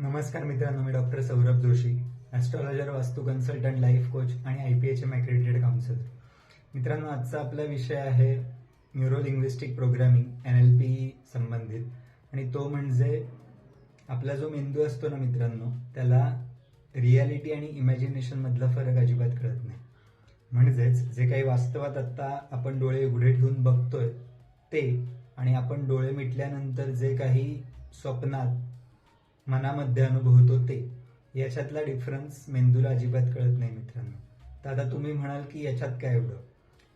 नमस्कार मित्रांनो, मी doctor Saurabh Joshi, astrologer, वास्तू कन्सल्टंट, लाईफ कोच आणि IPHM accredited काउन्सिलर. मित्रांनो, आजचा आपला विषय आहे न्यूरो लिंग्विस्टिक प्रोग्रामिंग NLP संबंधित. आणि तो म्हणजे आपला जो मेंदू असतो ना मित्रांनो, त्याला रियालिटी आणि इमॅजिनेशन मधला फरक अजिबात कळत नाही. म्हणजेच जे काही वास्तवात आता आपण डोळे उघडे ठेवून बघतोय ते आणि आपण डोळे मिटल्यानंतर जे काही स्वप्नात मनामध्ये अनुभवतो ते, याच्यातला डिफरन्स मेंदूला अजिबात कळत नाही मित्रांनो. तर आता तुम्ही म्हणाल की याच्यात काय एवढं,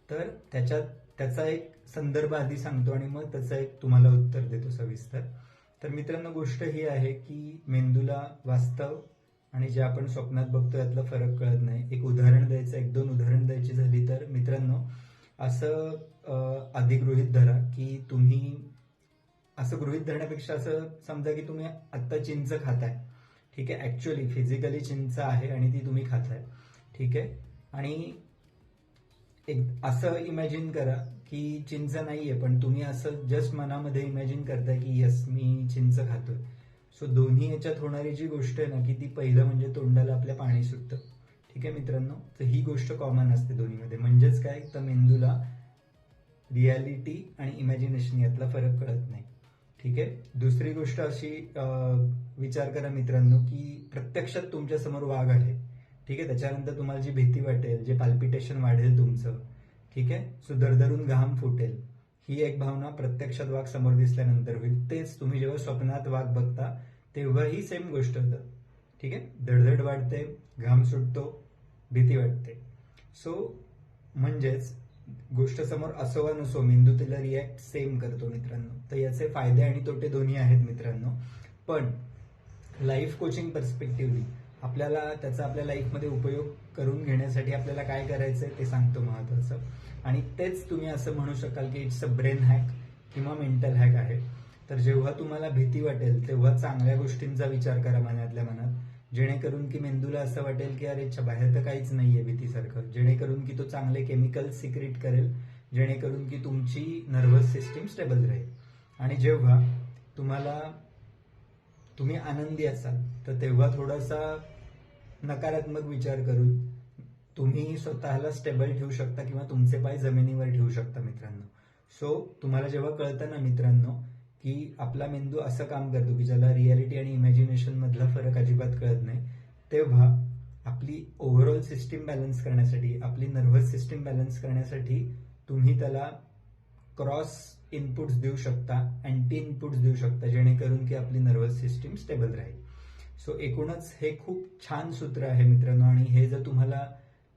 तर त्याचा एक संदर्भ आधी सांगतो आणि मग त्याचं एक तुम्हाला उत्तर देतो सविस्तर. तर मित्रांनो, गोष्ट ही आहे की मेंदूला वास्तव आणि जे आपण स्वप्नात बघतो यातला फरक कळत नाही. एक उदाहरण द्यायचं, एक दोन उदाहरण द्यायची झाली तर मित्रांनो, असं अधिगृहीत धरा की तुम्ही, असं गृहीत धरण्यापेक्षा असं समजा की तुम्ही आत्ता चिंच खाताय, ठीक आहे. ऍक्च्युअली फिजिकली चिंच आहे आणि ती तुम्ही खाताय, ठीक आहे. आणि एक असं इमॅजिन करा की चिंच नाहीये, पण तुम्ही असं जस्ट मनामध्ये इमॅजिन करताय की यस, मी चिंच खातोय. सो दोन्ही याच्यात होणारी जी गोष्ट आहे ना, की ती पहिलं म्हणजे तोंडाला आपल्या पाणी सुटतं, ठीक आहे मित्रांनो. तर ही गोष्ट कॉमन असते दोन्हीमध्ये. म्हणजेच काय, तर मेंदूला रियालिटी आणि इमॅजिनेशन यातला फरक कळत नाही, ठीक आहे. दुसरी गोष्ट अशी विचार करा मित्रांनो, की प्रत्यक्षात तुमच्या समोर वाघ आहे, ठीक आहे. त्याच्यानंतर तुम्हाला जी भीती वाटेल, जे पाल्पिटेशन वाढेल तुमचं, ठीक आहे. सो दरदरून घाम फुटेल, ही एक भावना प्रत्यक्षात वाघ समोर दिसल्यानंतर होईल. तेच तुम्ही जेव्हा स्वप्नात वाघ बघता तेव्हा ही सेम गोष्ट होतं, ठीक आहे. धडधड वाढते, घाम सुटतो, भीती वाटते. सो म्हणजेच गोष्ट समोर असो वा नसो, मेंदू तिला रिॲक्ट सेम करतो मित्रांनो. तर याचे फायदे आणि तोटे दोन्ही आहेत मित्रांनो. पण लाईफ कोचिंग पर्स्पेक्टिव्हली आपल्याला त्याचा आपल्या लाईफमध्ये उपयोग करून घेण्यासाठी आपल्याला काय करायचंय ते सांगतो महत्वाचं. आणि तेच तुम्ही असं म्हणू शकाल की इट्स अ ब्रेन हॅक किंवा मेंटल हॅक आहे. तर जेव्हा तुम्हाला भीती वाटेल तेव्हा चांगल्या गोष्टींचा विचार करा मनातल्या मनात, जेणेकरून की मेंदूला असं वाटेल की अरे बाहेर तर काहीच नाहीये भीतीसारखं, जेणेकरून की तो चांगले केमिकल सिक्रेट करेल, जेणेकरून की तुमची नर्व्हस सिस्टीम स्टेबल राहील. आणि जेव्हा तुम्ही आनंदी असाल तर तेव्हा थोडासा नकारात्मक विचार करून तुम्ही स्वतःला स्टेबल ठेवू शकता किंवा तुमचे पाय जमिनीवर ठेवू शकता मित्रांनो. सो तुम्हाला जेव्हा कळतं ना मित्रांनो की आपला मेंदू असं काम करतो की ज्याला रियालिटी आणि इमॅजिनेशन मधला फरक अजिबात कळत नाही, तेव्हा आपली ओव्हरऑल सिस्टीम बॅलन्स करण्यासाठी, आपली नर्व्हस सिस्टीम बॅलन्स करण्यासाठी तुम्ही त्याला क्रॉस इनपुट्स देऊ शकता, अँटी इनपुट्स देऊ शकता, जेणेकरून की आपली नर्व्हस सिस्टीम स्टेबल राहील. सो एकूणच हे खूप छान सूत्र आहे मित्रांनो. आणि हे जर तुम्हाला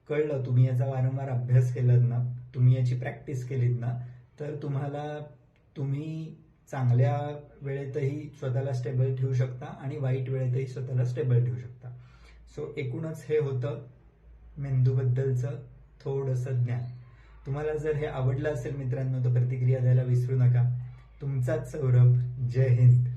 कळलं, तुम्ही याचा वारंवार अभ्यास केलात ना, तुम्ही याची प्रॅक्टिस केलीत ना, तर तुम्ही चांगल्या वेळेतही स्वतःला स्टेबल ठेवू शकता आणि वाईट वेळेतही स्वतःला स्टेबल ठेवू शकता. सो एकूणच हे होतं मेंदूबद्दलचं थोडंसं ज्ञान. तुम्हाला जर हे आवडलं असेल मित्रांनो तर प्रतिक्रिया द्यायला विसरू नका. तुमचाच सौरभ. जय हिंद.